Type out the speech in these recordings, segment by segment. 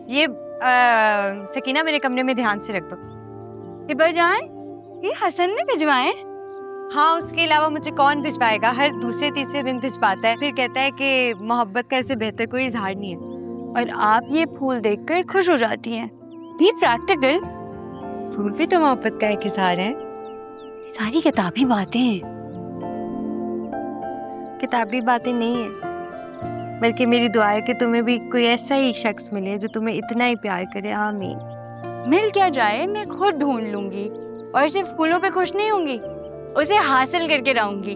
ये सकीना मेरे कमरे में ध्यान से रख दो। हिबा जान, ये हसन ने भिजवाए? हाँ, उसके अलावा मुझे कौन भिजवाएगा? हर दूसरे तीसरे दिन भिजवाता है, फिर कहता है कि मोहब्बत का इससे बेहतर कोई इजहार नहीं है। और आप ये फूल देखकर खुश हो जाती हैं। ये प्रैक्टिकल। फूल भी तो मोहब्बत का एक इजहार है। सारी किताबी बातें हैं। किताबी बातें नहीं है, बल्कि मेरी दुआ है कि तुम्हें भी कोई ऐसा ही शख्स मिले जो तुम्हें इतना ही प्यार करे। आमीन। मिल क्या जाए, मैं खुद ढूंढ लूंगी। और सिर्फ फूलों पे खुश नहीं होंगी, उसे हासिल करके रहूंगी।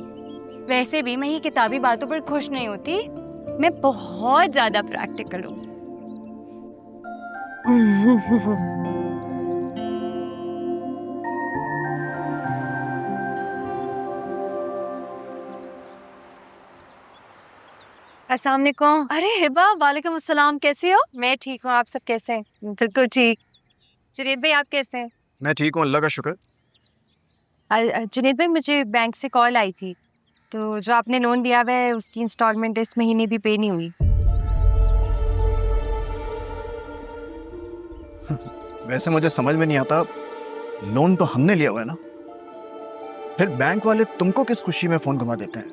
वैसे भी मैं ये किताबी बातों पर खुश नहीं होती, मैं बहुत ज्यादा प्रैक्टिकल हूँ। अस्सलाम वालेकुम। अरे हिबा, वालेकुम अस्सलाम। कैसी हो? मैं ठीक हूँ, आप सब कैसे हैं? बिल्कुल ठीक। जुनैद भाई आप कैसे हैं? मैं ठीक हूँ, अल्लाह का शुक्र। जुनैद भाई मुझे बैंक से कॉल आई थी, तो जो आपने लोन दिया हुआ है उसकी इंस्टॉलमेंट इस महीने भी पे नहीं हुई। वैसे मुझे समझ में नहीं आता, लोन तो हमने लिया हुआ है ना, फिर बैंक वाले तुमको किस खुशी में फोन घुमा देते हैं?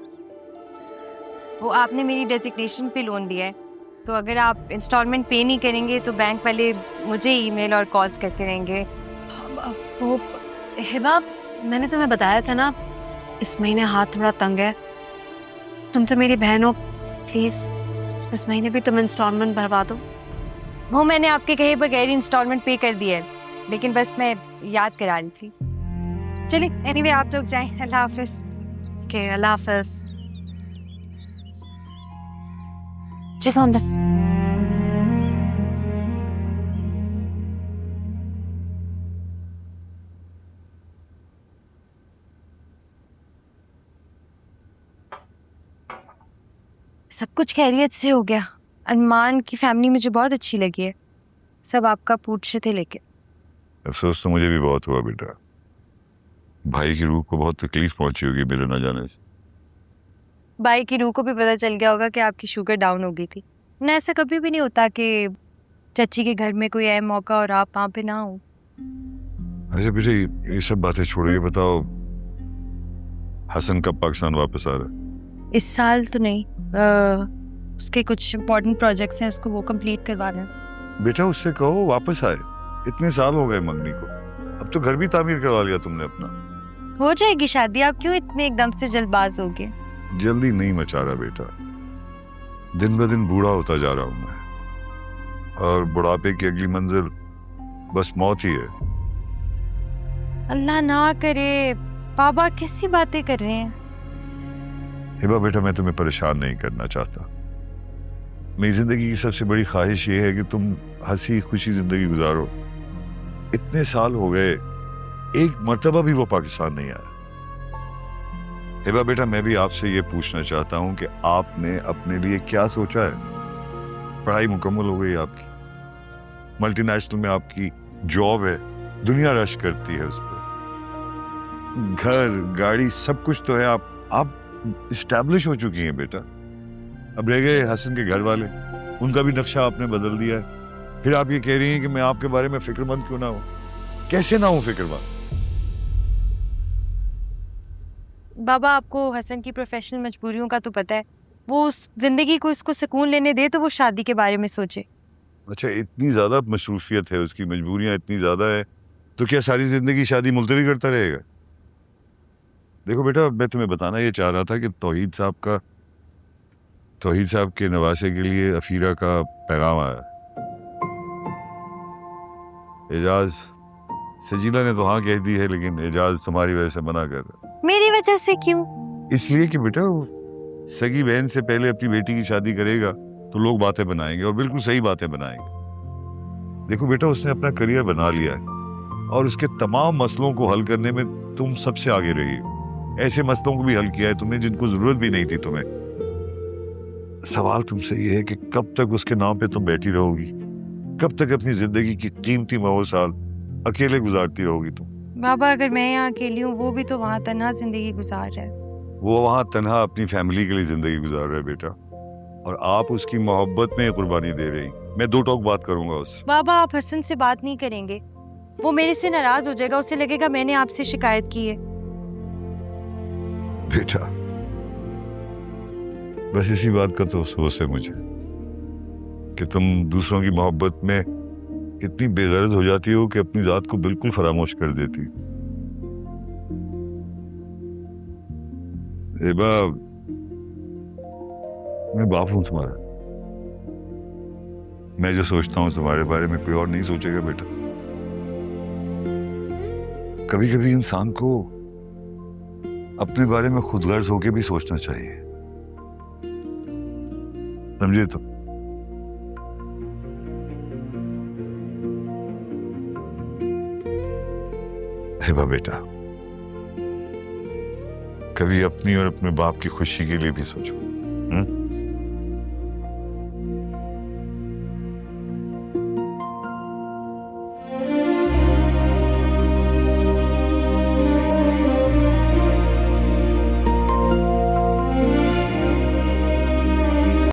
वो आपने मेरी डेजिग्नेशन पे लोन दिया है, तो अगर आप इंस्टॉलमेंट पे नहीं करेंगे तो बैंक वाले मुझे ईमेल और कॉल्स करते रहेंगे। वो हिबा, मैंने तुम्हें बताया था ना, इस महीने हाथ थोड़ा तंग है। तुम तो मेरी बहन हो, प्लीज इस महीने भी तुम इंस्टॉलमेंट भरवा दो। वो मैंने आपके कहे बगैर इंस्टॉलमेंट पे कर दिया है, लेकिन बस मैं याद करा रही थी। चलिए एनीवे आप लोग जाएं, अल्लाह हाफिज। ओके, अल्लाह हाफिज। चलो अंदर। सब कुछ खैरियत से हो गया। अरमान की फैमिली मुझे बहुत अच्छी लगी है, सब आपका पूछे थे। लेकिन अफसोस तो मुझे भी बहुत हुआ बेटा। भाई की रूह को बहुत तकलीफ पहुंची होगी मेरे न जाने से। भाई की रूह को भी पता चल गया होगा कि आपकी शुगर डाउन हो गई थी ना। ऐसा कभी भी नहीं होता कि चाची के घर में कोई अहम मौका और आप वहाँ पे ना हो। अच्छा बेटे, ये सब बातें छोड़ो, ये बताओ हसन कब पाकिस्तान वापस आ रहा है? इस साल तो नहीं, उसके कुछ इम्पोर्टेंट प्रोजेक्ट्स हैं, उसको वो कंप्लीट करवाना है। बेटा उससे कहो वापस आए, इतने साल हो गए मंगनी को, अब तो घर भी तामीर करवा लिया तुमने अपना। हो जाएगी शादी, आप क्यों इतने एकदम से जल्दबाज हो गए? जल्दी नहीं मचा रहा बेटा, दिन ब दिन बूढ़ा होता जा रहा हूं मैं, और बुढ़ापे की अगली मंजिल बस मौत ही है। अल्लाह ना करे, बाबा कैसी बातें कर रहे हैं? हिबा बेटा, मैं तुम्हें परेशान नहीं करना चाहता। मेरी जिंदगी की सबसे बड़ी ख्वाहिश ये है कि तुम हंसी खुशी जिंदगी गुजारो। इतने साल हो गए, एक मर्तबा भी वो पाकिस्तान नहीं आया। हिबा बेटा, मैं भी आपसे ये पूछना चाहता हूँ कि आपने अपने लिए क्या सोचा है? पढ़ाई मुकम्मल हो गई आपकी, मल्टीनेशनल में आपकी जॉब है, दुनिया रश करती है उस पर, घर गाड़ी सब कुछ तो है, आप इस्टेब्लिश हो चुकी हैं बेटा। अब रह गए हसन के घर वाले, उनका भी नक्शा आपने बदल दिया है। फिर आप ये कह रही हैं कि मैं आपके बारे में फिक्रमंद क्यों ना हूं? कैसे ना हूं फिक्रमंद? बाबा आपको हसन की प्रोफेशनल मजबूरियों का तो पता है, वो उस जिंदगी को इसको सुकून लेने दे तो वो शादी के बारे में सोचे। अच्छा, इतनी ज्यादा मसरूफियत है उसकी, मजबूरियां इतनी ज्यादा है, तो क्या सारी जिंदगी शादी मुलतवी करता रहेगा? देखो बेटा, मैं तुम्हें बताना ये चाह रहा था कि तौहीद साहब के नवासे के लिए अफीरा का पैगाम आया। एजाज, सजीला ने तो हाँ कह दी है, लेकिन एजाज तुम्हारी वजह से मना कर रहा है। मेरी वजह से क्यों? इसलिए कि बेटा वो सगी बहन से पहले अपनी बेटी की शादी करेगा तो लोग बातें बनाएंगे, और बिल्कुल सही बातें बनाएंगे। देखो बेटा, उसने अपना करियर बना लिया है, और उसके तमाम मसलों को हल करने में तुम सबसे आगे रही हो। ऐसे मसलों को भी हल किया है तुमने जिनको जरूरत भी नहीं थी तुम्हें। सवाल तुमसे ये है कि कब तक उसके नाम पे तुम बैठी रहोगी? कब तक अपनी जिंदगी की कीमती महो साल अकेले गुजारती रहोगी तुम? बाबा अगर मैं यहाँ अकेली हूँ, वो भी तो वहाँ तन्हा जिंदगी गुजार रहा है। वो वहां तन्हा अपनी फैमिली के लिए जिंदगी गुजार रहा है बेटा। और आप उसकी मोहब्बत में कुर्बानी दे रही। मैं दो टोक बात करूंगा उससे। बाबा आप हसन से बात नहीं करेंगे, वो मेरे से नाराज हो जाएगा, उसे लगेगा मैंने आपसे शिकायत की है। बेटा बस इसी बात का तो अफसोस है मुझे कि तुम दूसरों की मोहब्बत में इतनी बेगरज हो जाती हो कि अपनी जात को बिल्कुल फरामोश कर देती। हिबा, मैं बाप हूं तुम्हारा। मैं जो सोचता हूं तुम्हारे बारे में कोई और नहीं सोचेगा बेटा। कभी कभी इंसान को अपने बारे में खुद गर्ज होके भी सोचना चाहिए, समझे? तो हिबा बेटा, कभी अपनी और अपने बाप की खुशी के लिए भी सोचो।